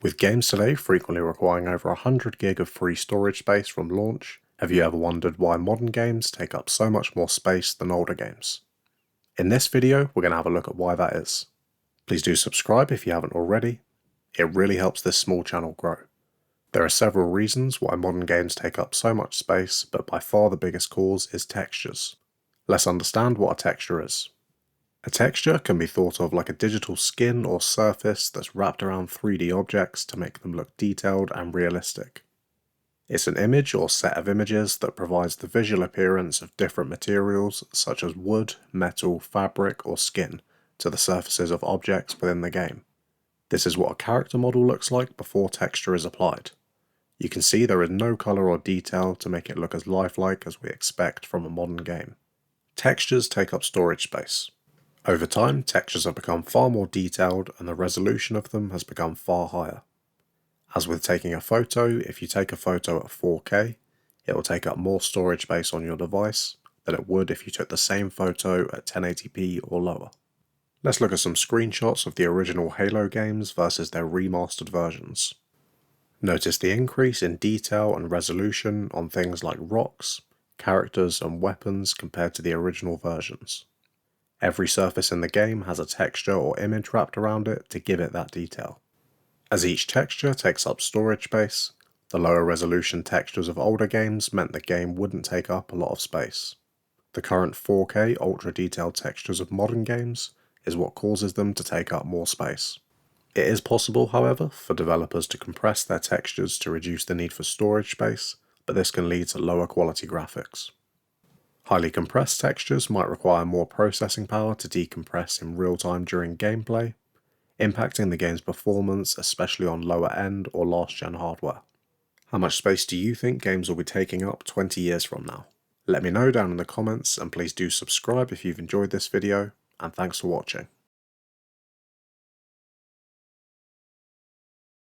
With games today frequently requiring over 100 gig of free storage space from launch, have you ever wondered why modern games take up so much more space than older games? In this video, we're going to have a look at why that is. Please do subscribe if you haven't already. It really helps this small channel grow. There are several reasons why modern games take up so much space, but by far the biggest cause is textures. Let's understand what a texture is. A texture can be thought of like a digital skin or surface that's wrapped around 3D objects to make them look detailed and realistic. It's an image or set of images that provides the visual appearance of different materials such as wood, metal, fabric, or skin to the surfaces of objects within the game. This is what a character model looks like before texture is applied. You can see there is no color or detail to make it look as lifelike as we expect from a modern game. Textures take up storage space. Over time, textures have become far more detailed and the resolution of them has become far higher. As with taking a photo, if you take a photo at 4K, it will take up more storage space on your device than it would if you took the same photo at 1080p or lower. Let's look at some screenshots of the original Halo games versus their remastered versions. Notice the increase in detail and resolution on things like rocks, characters and weapons compared to the original versions. Every surface in the game has a texture or image wrapped around it to give it that detail. As each texture takes up storage space, the lower resolution textures of older games meant the game wouldn't take up a lot of space. The current 4K ultra detailed textures of modern games is what causes them to take up more space. It is possible, however, for developers to compress their textures to reduce the need for storage space, but this can lead to lower quality graphics. Highly compressed textures might require more processing power to decompress in real time during gameplay, impacting the game's performance, especially on lower end or last gen hardware. How much space do you think games will be taking up 20 years from now? Let me know down in the comments, and please do subscribe if you've enjoyed this video, and thanks for watching.